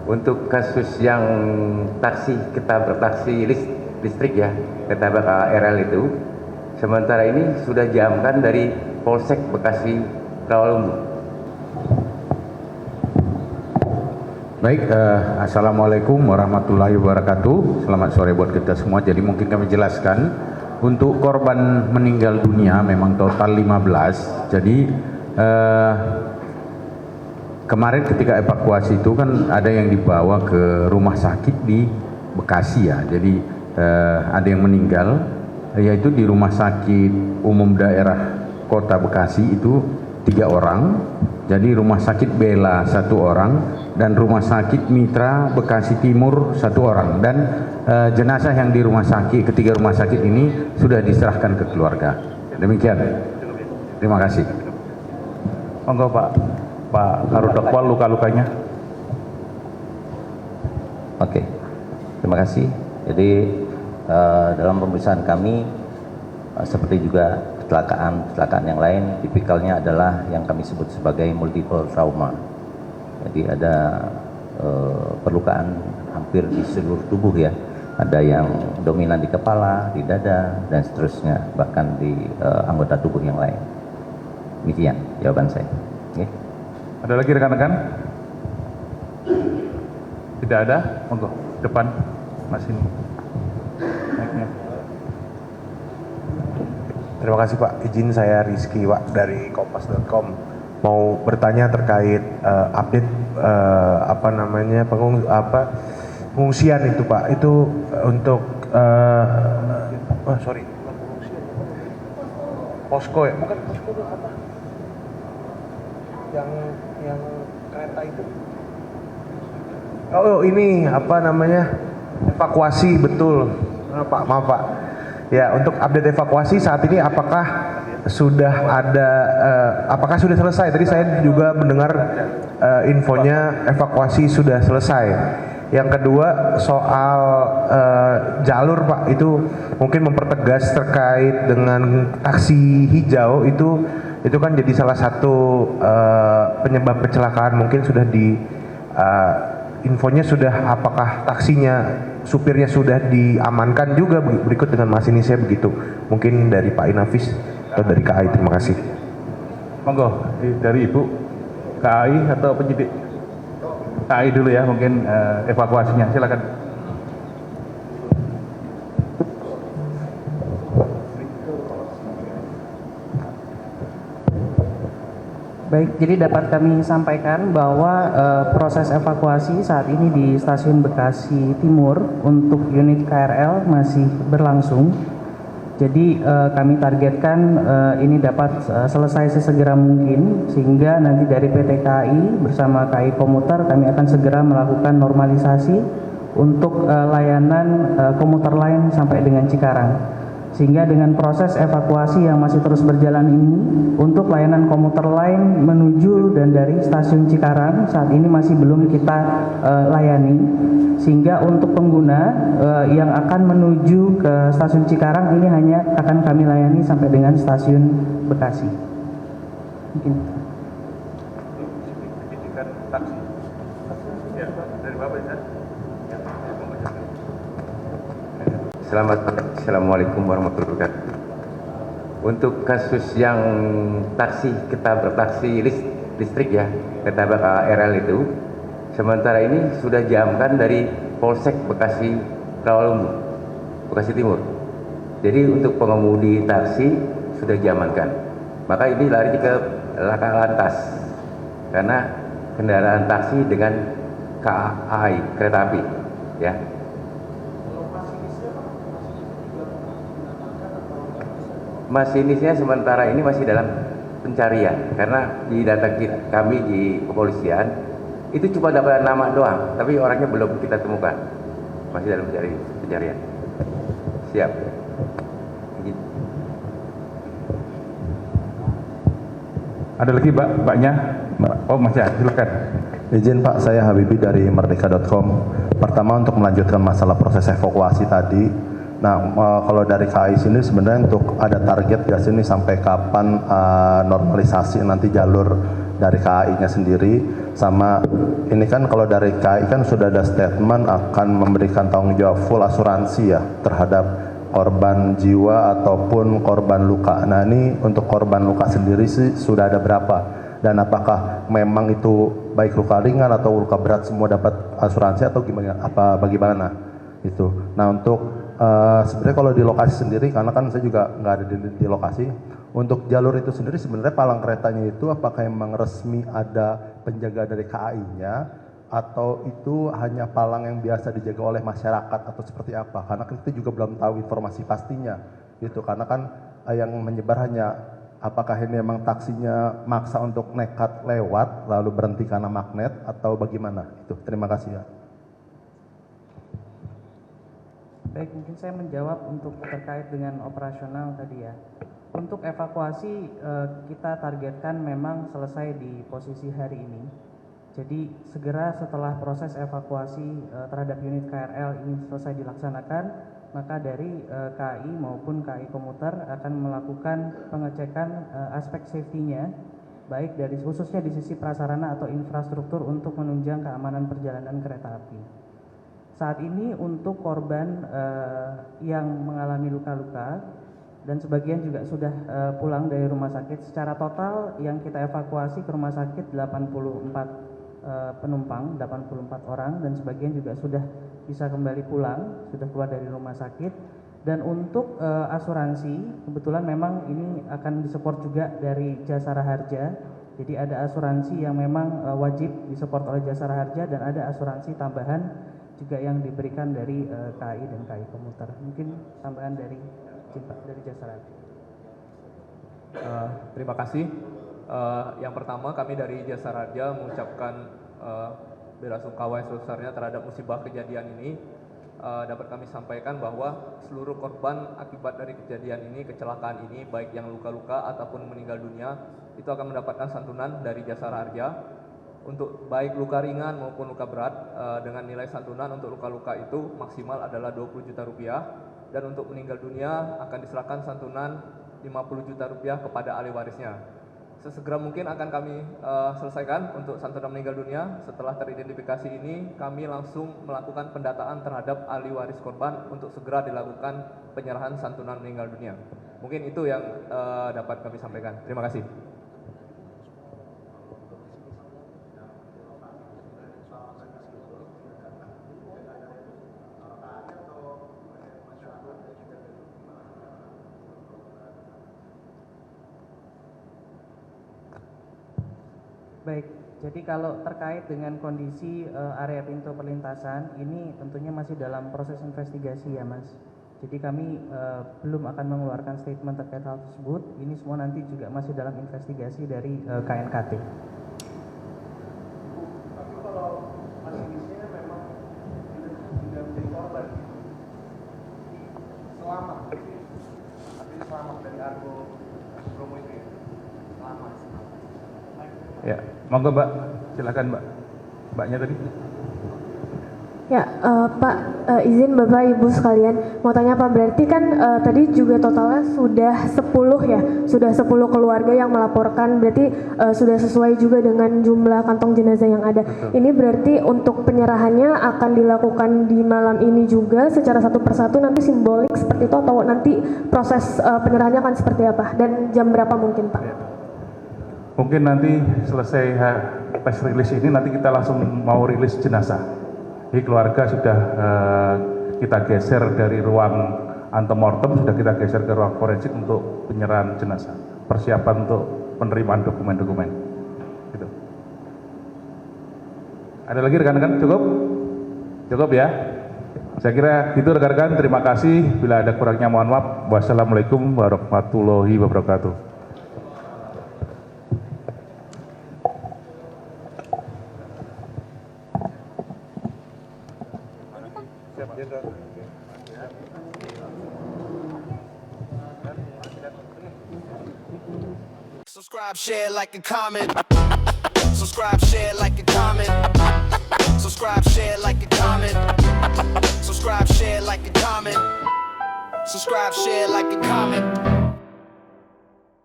Untuk kasus yang taksi ketabrak taksi listrik ya, ketabrak KRL itu, sementara ini sudah diamankan dari Polsek Bekasi Rawalumbu. Baik, Assalamualaikum warahmatullahi wabarakatuh. Selamat sore buat kita semua. Jadi mungkin kami jelaskan, untuk korban meninggal dunia memang total 15. Jadi kemarin ketika evakuasi itu kan ada yang dibawa ke rumah sakit di Bekasi ya. Jadi ada yang meninggal, yaitu di Rumah Sakit Umum Daerah Kota Bekasi itu 3 orang. Jadi Rumah Sakit Bela 1 orang dan Rumah Sakit Mitra Bekasi Timur 1 orang. Dan jenazah yang di rumah sakit, ketiga rumah sakit ini sudah diserahkan ke keluarga. Demikian. Terima kasih. Monggo Pak Karudakwal luka-lukanya. Oke, terima kasih. Jadi dalam pemeriksaan kami seperti juga kecelakaan yang lain, tipikalnya adalah yang kami sebut sebagai multiple trauma. Jadi ada perlukaan hampir di seluruh tubuh ya. Ada yang dominan di kepala, di dada, dan seterusnya, bahkan di anggota tubuh yang lain. Demikian jawaban saya. Okay. Ada lagi rekan-rekan? Tidak ada? Monggo, depan Mas ini. Naiknya. Terima kasih Pak. Izin saya Rizky Pak dari kompas.com. Mau bertanya terkait update pengungsian itu Pak. Itu untuk posko ya? Bukan posko itu apa? Yang kereta itu. Oh ini apa namanya? Evakuasi, betul. Pak, maaf Pak. Ya, untuk update evakuasi saat ini apakah sudah ada apakah sudah selesai? Tadi saya juga mendengar infonya evakuasi sudah selesai. Yang kedua soal jalur Pak, itu mungkin mempertegas terkait dengan taksi hijau itu kan jadi salah satu penyebab kecelakaan. Mungkin sudah di infonya sudah, apakah taksinya, supirnya sudah diamankan juga berikut dengan masinisnya begitu. Mungkin dari Pak Inafis atau dari KAI. Terima kasih. Monggo, dari Ibu KAI atau penyidik? KAI dulu ya, mungkin evakuasinya. Silakan. Baik, jadi dapat kami sampaikan bahwa proses evakuasi saat ini di Stasiun Bekasi Timur untuk unit KRL masih berlangsung. Jadi kami targetkan ini dapat selesai sesegera mungkin, sehingga nanti dari PT KAI bersama KAI Komuter kami akan segera melakukan normalisasi untuk layanan komuter lain sampai dengan Cikarang. Sehingga dengan proses evakuasi yang masih terus berjalan ini, untuk layanan komuter lain menuju dan dari stasiun Cikarang saat ini masih belum kita layani. Sehingga untuk pengguna yang akan menuju ke stasiun Cikarang ini hanya akan kami layani sampai dengan stasiun Bekasi. Mungkin. Taksi. Ya, dari Bapak ya. Assalamualaikum warahmatullahi wabarakatuh. Untuk kasus yang taksi ketabrak taksi listrik ya, ketabrak KRL itu, sementara ini sudah diamankan dari Polsek Bekasi Rawalumbu, Bekasi Timur. Jadi untuk pengemudi taksi sudah diamankan. Maka ini lari ke laka lantas karena kendaraan taksi dengan KAI, kereta api, ya. Masinisnya sementara ini masih dalam pencarian karena di data kami di kepolisian itu cuma dapat nama doang, tapi orangnya belum kita temukan, masih dalam pencarian. Siap. Ada lagi Mbaknya? Oh Mas ya, silakan. Izin Pak, saya Habibi dari Merdeka.com. Pertama untuk melanjutkan masalah proses evakuasi tadi. Nah, kalau dari KAI sini sebenarnya untuk ada target nggak sih ini sampai kapan normalisasi nanti jalur dari KAI-nya sendiri, sama ini kan kalau dari KAI kan sudah ada statement akan memberikan tanggung jawab full asuransi ya terhadap korban jiwa ataupun korban luka. Nah ini untuk korban luka sendiri sih sudah ada berapa? Dan apakah memang itu baik luka ringan atau luka berat semua dapat asuransi atau gimana? Apa bagaimana itu? Nah untuk sebenarnya kalau di lokasi sendiri, karena kan saya juga nggak ada di lokasi, untuk jalur itu sendiri sebenarnya palang keretanya itu apakah memang resmi ada penjaga dari KAI-nya atau itu hanya palang yang biasa dijaga oleh masyarakat atau seperti apa? Karena kita juga belum tahu informasi pastinya gitu. Karena kan yang menyebar hanya apakah ini memang taksinya maksa untuk nekat lewat lalu berhenti karena magnet atau bagaimana? Itu. Terima kasih ya. Baik, mungkin saya menjawab untuk terkait dengan operasional tadi ya. Untuk evakuasi kita targetkan memang selesai di posisi hari ini. Jadi segera setelah proses evakuasi terhadap unit KRL ini selesai dilaksanakan, maka dari KAI maupun KAI Komuter akan melakukan pengecekan aspek safety-nya, baik dari khususnya di sisi prasarana atau infrastruktur untuk menunjang keamanan perjalanan kereta api. Saat ini untuk korban yang mengalami luka-luka dan sebagian juga sudah pulang dari rumah sakit, secara total yang kita evakuasi ke rumah sakit 84 penumpang, 84 orang, dan sebagian juga sudah bisa kembali pulang, sudah keluar dari rumah sakit. Dan untuk asuransi, kebetulan memang ini akan disupport juga dari Jasara Harja. Jadi ada asuransi yang memang wajib disupport oleh Jasara Harja dan ada asuransi tambahan juga yang diberikan dari KAI dan KAI Komuter. Mungkin tambahan dari Jasara Harja. Terima kasih. Yang pertama kami dari Jasara Harja mengucapkan belasungkawa yang sebesarnya terhadap musibah kejadian ini. Dapat kami sampaikan bahwa seluruh korban akibat dari kejadian ini, kecelakaan ini, baik yang luka-luka ataupun meninggal dunia, itu akan mendapatkan santunan dari Jasara Harja. Untuk baik luka ringan maupun luka berat, dengan nilai santunan untuk luka-luka itu maksimal adalah 20 juta rupiah. Dan untuk meninggal dunia akan diserahkan santunan 50 juta rupiah kepada ahli warisnya. Sesegera mungkin akan kami selesaikan untuk santunan meninggal dunia. Setelah teridentifikasi ini, kami langsung melakukan pendataan terhadap ahli waris korban untuk segera dilakukan penyerahan santunan meninggal dunia. Mungkin itu yang dapat kami sampaikan. Terima kasih. Baik, jadi kalau terkait dengan kondisi area pintu perlintasan, ini tentunya masih dalam proses investigasi ya Mas. Jadi kami belum akan mengeluarkan statement terkait hal tersebut. Ini semua nanti juga masih dalam investigasi dari KNKT. Tapi kalau masinisnya memang tidak menjadi korban, selamat, tapi selamat dari Argo Bromo itu ya, selamat. Ya, monggo Mbak, silakan Mbak. Mbaknya tadi. Ya, Pak, izin Bapak Ibu sekalian, mau tanya Pak, berarti kan tadi juga totalnya sudah 10 ya, sudah 10 keluarga yang melaporkan, berarti sudah sesuai juga dengan jumlah kantong jenazah yang ada. Betul. Ini berarti untuk penyerahannya akan dilakukan di malam ini juga secara satu persatu, nanti simbolik seperti itu, atau nanti proses penyerahannya akan seperti apa, dan jam berapa mungkin Pak? Ya. Mungkin nanti selesai press release ini nanti kita langsung mau rilis jenazah. Jadi keluarga sudah kita geser dari ruang antemortem, sudah kita geser ke ruang forensik untuk penyerahan jenazah. Persiapan untuk penerimaan dokumen-dokumen. Gitu. Ada lagi rekan-rekan? Cukup? Cukup ya? Saya kira itu rekan-rekan. Terima kasih. Bila ada kurangnya mohon maaf. Wassalamualaikum warahmatullahi wabarakatuh. Subscribe, share, like, and comment. Subscribe, share, like, and comment. Subscribe, share, like, and comment. Subscribe, share, like, and comment. Subscribe, share, like, and comment.